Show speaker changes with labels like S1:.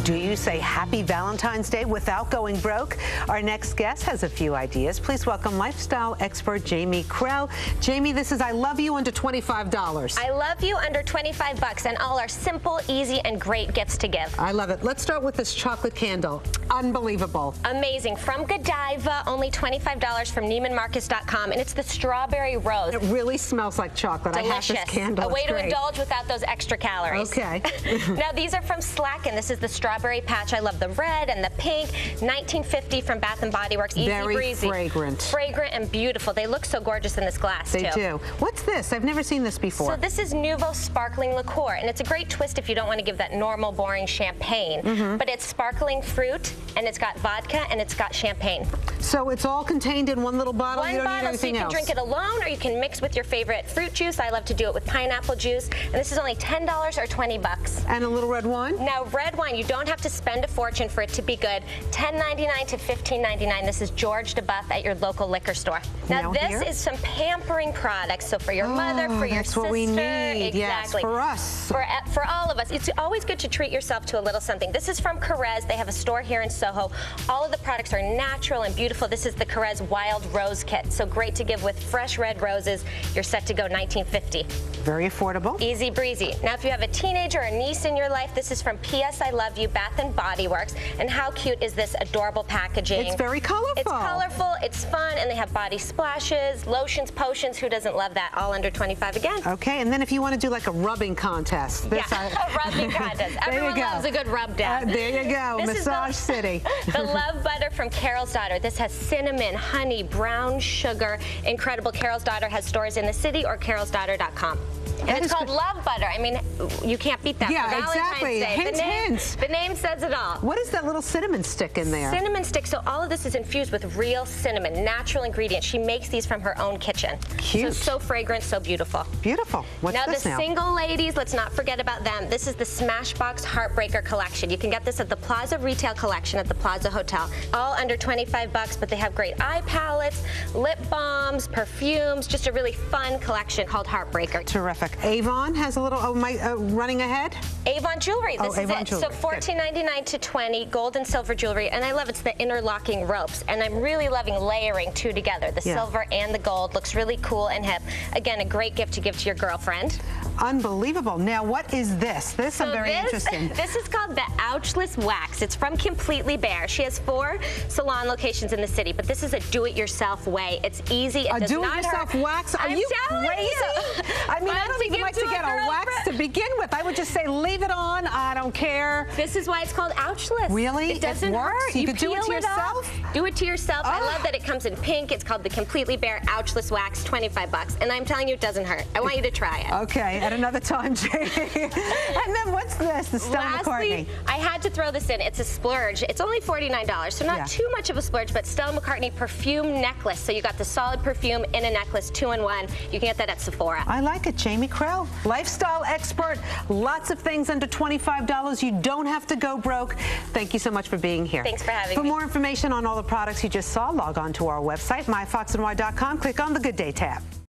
S1: do you say Happy Valentine's Day without going broke? Our next guest has a few ideas. Please welcome lifestyle expert Jamie Crow. Jamie, this is I Love You under $25.
S2: I love you under 25 bucks, and all are simple, easy, and great gifts to give.
S1: I love it. Let's start with this chocolate candle. Unbelievable.
S2: Amazing. From Godiva, only $25 from NeimanMarcus.com, and it's the strawberry rose.
S1: It really smells like chocolate.
S2: Delicious.
S1: I have this candle.
S2: A way
S1: it's
S2: to
S1: great.
S2: indulge without those extra calories.
S1: Okay.
S2: Now, these are from Slacken. This is the strawberry patch. I love the red and the pink. $19.50 from Bath & Body Works. Easy
S1: Very
S2: breezy.
S1: fragrant.
S2: Fragrant and beautiful. They look so gorgeous in this glass,
S1: They
S2: too.
S1: do. What's this? I've never seen this before.
S2: So this is Nuvo Sparkling Liqueur, and it's a great twist if you don't want to give that normal, boring champagne. But it's sparkling fruit, and it's got vodka, and it's got champagne.
S1: So it's all contained in one little bottle?
S2: One
S1: You don't need
S2: bottle, so
S1: anything
S2: you can
S1: else.
S2: drink it alone, or you can mix with your favorite fruit juice. I love to do it with pineapple juice, and this is only $10 or 20 bucks.
S1: And a little red wine?
S2: Now, red wine, you don't have to spend a fortune for it to be good. $10.99 to $15.99. This is George DeBuff at your local liquor store. Now this
S1: here?
S2: is some pampering products. So for your mother, for your
S1: that's
S2: sister.
S1: what we need. Yes,
S2: Exactly.
S1: for us.
S2: For all of us. It's always good to treat yourself to a little something. This is from Carrez. They have a store here in Soho. All of the products are natural and beautiful. This is the Carrez Wild Rose Kit. So great to give with fresh red roses. You're set to go $19.50.
S1: Very affordable.
S2: Easy breezy. Now, if you have a teenager or a niece in your life, this is from P.S. I Love You, Bath & Body Works. And how cute is this adorable packaging?
S1: It's very colorful.
S2: It's colorful, it's fun, and they have body splashes, lotions, potions. Who doesn't love that? All under 25 again.
S1: Okay, and then if you want to do like a rubbing contest. This
S2: A rubbing contest. Everyone loves a good rub down.
S1: There you go,
S2: This is
S1: Massage City.
S2: The Love Butter from Carol's Daughter. This has cinnamon, honey, brown sugar. Incredible. Carol's Daughter has stores in the city or carolsdaughter.com. And it's called Love Butter. I mean, you can't beat that.
S1: Yeah,
S2: for Valentine's
S1: exactly.
S2: Day.
S1: Hints.
S2: The name says it all.
S1: What is that little cinnamon stick in there?
S2: Cinnamon stick. So all of this is infused with real cinnamon, natural ingredients. She makes these from her own kitchen.
S1: Cute.
S2: So fragrant, so beautiful.
S1: Beautiful. What's
S2: Now
S1: this
S2: the single ladies, let's not forget about them. This is the Smashbox Heartbreaker Collection. You can get this at the Plaza Retail Collection at the Plaza Hotel. All under 25 bucks, but they have great eye palettes, lip balms, perfumes, just a really fun collection called Heartbreaker.
S1: Terrific. Avon has a little, running ahead?
S2: Avon Jewelry, this is
S1: Avon
S2: it.
S1: Jewelry.
S2: So $14.99 to $20, gold and silver jewelry, and I love it's the interlocking ropes, and I'm really loving layering two together. The silver and the gold looks really cool and hip. Again, a great gift to give to your girlfriend.
S1: Unbelievable. Now, what is this? This I'm very interested.
S2: This is called the Ouchless Wax. It's from Completely Bare. She has 4 salon locations in the city, but this is a do-it-yourself way. It's easy. It does not
S1: do-it-yourself
S2: hurt.
S1: wax? Are
S2: I'm
S1: you
S2: telling
S1: crazy?
S2: you.
S1: I mean, I don't even like to get a wax to begin with. I would just say, leave it on. I don't care.
S2: This is why it's called Ouchless.
S1: Really?
S2: It doesn't hurt.
S1: You could do it to
S2: peel
S1: yourself?
S2: Do it to yourself. I love that it comes in pink. It's called the Completely Bare Ouchless Wax, 25 bucks. And I'm telling you, it doesn't hurt. I want you to try it.
S1: Okay, at another time, Jamie. And then what's this? The Stella McCartney.
S2: I had to throw this in. It's a splurge. It's only $49, so not too much of a splurge, but Stella McCartney perfume necklace. So you got the solid perfume in a necklace, 2-in-1. You can get that at Sephora.
S1: I like it. Jamie Crow, lifestyle expert. Lots of things under $25. You don't have to go broke. Thank you so much for being here.
S2: Thanks for having me.
S1: For more information on all the products you just saw, log on to our website, myfoxny.com. Click on the Good Day tab.